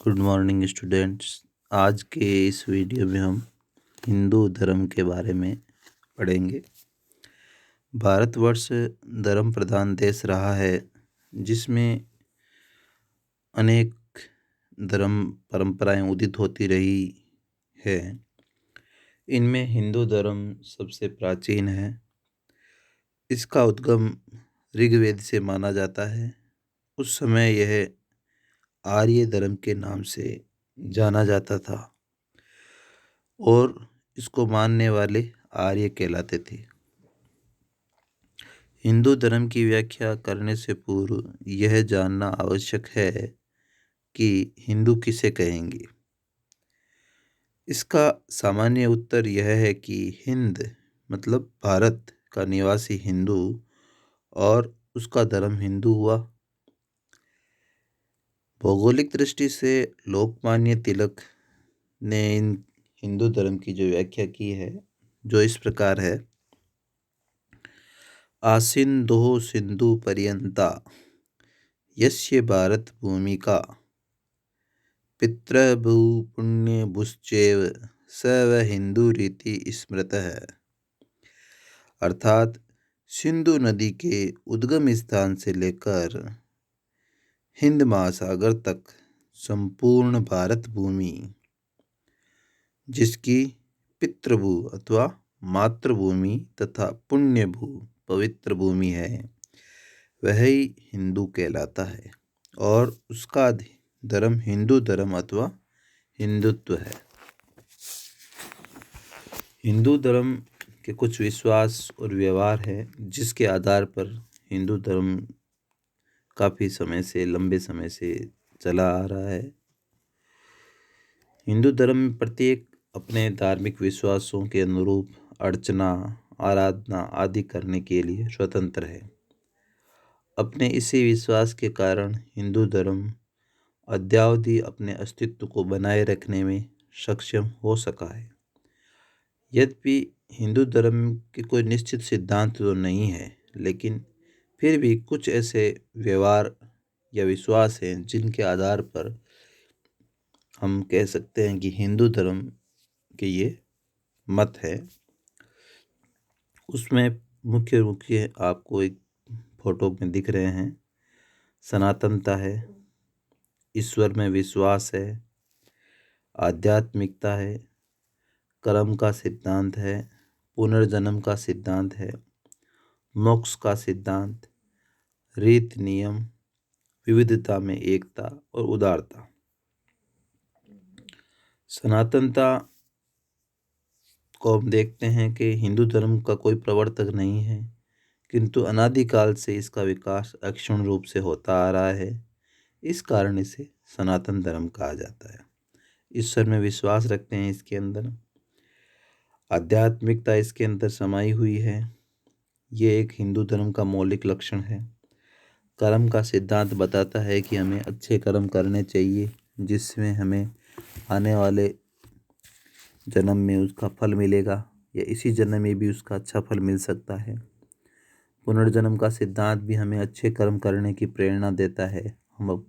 Good morning students. आज के इस वीडियो में हम हिंदू धर्म के बारे में पढ़ेंगे। भारतवर्ष धर्म प्रधान देश रहा है, जिसमें अनेक धर्म परंपराएं उदित होती रही है। इनमें हिंदू धर्म सबसे प्राचीन है। इसका उद्गम ऋग्वेद से माना जाता है। उस समय यह आर्य धर्म के नाम से जाना जाता था और इसको मानने वाले आर्य कहलाते थे। हिंदू धर्म की व्याख्या करने से पूर्व यह जानना आवश्यक है कि हिंदू किसे कहेंगे। इसका सामान्य उत्तर यह है कि हिंद मतलब भारत का निवासी हिंदू और उसका धर्म हिंदू हुआ। भौगोलिक दृष्टि से लोकमान्य तिलक ने इन हिंदू धर्म की जो व्याख्या की है, जो इस प्रकार है। आसिन्धोः सिंधु पर्यंता यस्य भारत भूमिका पितृभू पुण्यभूश्चैव स व हिंदुरिति स्मृतः। अर्थात सिंधु नदी के उद्गम स्थान से लेकर हिंद महासागर तक संपूर्ण भारत भूमि, जिसकी पितृभू अथवा मातृभूमि तथा पुण्यभू पवित्र भूमि है, वह ही हिंदू कहलाता है और उसका धर्म हिंदू धर्म अथवा हिंदुत्व है। हिंदू धर्म के कुछ विश्वास और व्यवहार है, जिसके आधार पर हिंदू धर्म काफ़ी समय से, लंबे समय से चला आ रहा है। हिंदू धर्म में प्रत्येक अपने धार्मिक विश्वासों के अनुरूप अर्चना, आराधना आदि करने के लिए स्वतंत्र है। अपने इसी विश्वास के कारण हिंदू धर्म अद्यावधि अपने अस्तित्व को बनाए रखने में सक्षम हो सका है। यद्यपि हिंदू धर्म के कोई निश्चित सिद्धांत तो नहीं है, लेकिन फिर भी कुछ ऐसे व्यवहार या विश्वास हैं जिनके आधार पर हम कह सकते हैं कि हिंदू धर्म के ये मत है। उसमें मुख्य आपको एक फोटो में दिख रहे हैं। सनातनता है, ईश्वर में विश्वास है, आध्यात्मिकता है, कर्म का सिद्धांत है, पुनर्जन्म का सिद्धांत है, मोक्ष का सिद्धांत, रीत नियम, विविधता में एकता और उदारता। सनातनता को हम देखते हैं कि हिंदू धर्म का कोई प्रवर्तक नहीं है, किंतु अनादिकाल से इसका विकास अक्षुण्ण रूप से होता आ रहा है। इस कारण इसे सनातन धर्म कहा जाता है। ईश्वर में विश्वास रखते हैं, इसके अंदर आध्यात्मिकता इसके अंदर समाई हुई है। ये एक हिंदू धर्म का मौलिक लक्षण है। कर्म का सिद्धांत बताता है कि हमें अच्छे कर्म करने चाहिए, जिसमें हमें आने वाले जन्म में उसका फल मिलेगा या इसी जन्म में भी उसका अच्छा फल मिल सकता है। पुनर्जन्म का सिद्धांत भी हमें अच्छे कर्म करने की प्रेरणा देता है। हम अब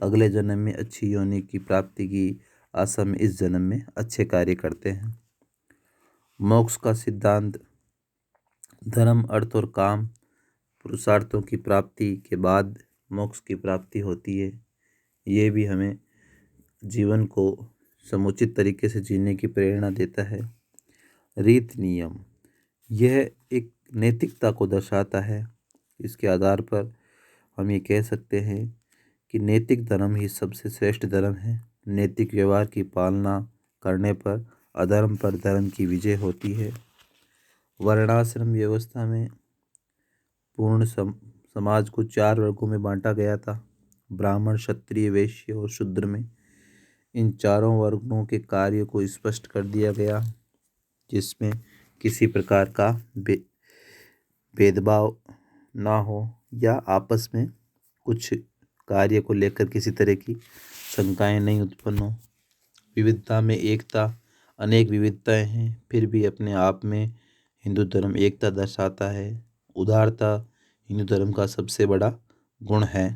अगले जन्म में अच्छी योनि की प्राप्ति की आशा में इस जन्म में अच्छे कार्य करते हैं। मोक्ष का सिद्धांत धर्म, अर्थ और काम पुरुषार्थों की प्राप्ति के बाद मोक्ष की प्राप्ति होती है। ये भी हमें जीवन को समुचित तरीके से जीने की प्रेरणा देता है। रीत नियम, यह एक नैतिकता को दर्शाता है। इसके आधार पर हम ये कह सकते हैं कि नैतिक धर्म ही सबसे श्रेष्ठ धर्म है। नैतिक व्यवहार की पालना करने पर अधर्म पर धर्म की विजय होती है। वर्णाश्रम व्यवस्था में पूर्ण समाज को 4 वर्गों में बांटा गया था, ब्राह्मण, क्षत्रिय, वैश्य और शूद्र में। इन चारों वर्गों के कार्य को स्पष्ट कर दिया गया, जिसमें किसी प्रकार का भेदभाव ना हो या आपस में कुछ कार्य को लेकर किसी तरह की शंकाएं नहीं उत्पन्न हो। विविधता में एकता, अनेक विविधताएं हैं, फिर भी अपने आप में हिंदू धर्म एकता दर्शाता है। उदारता हिंदू धर्म का सबसे बड़ा गुण है।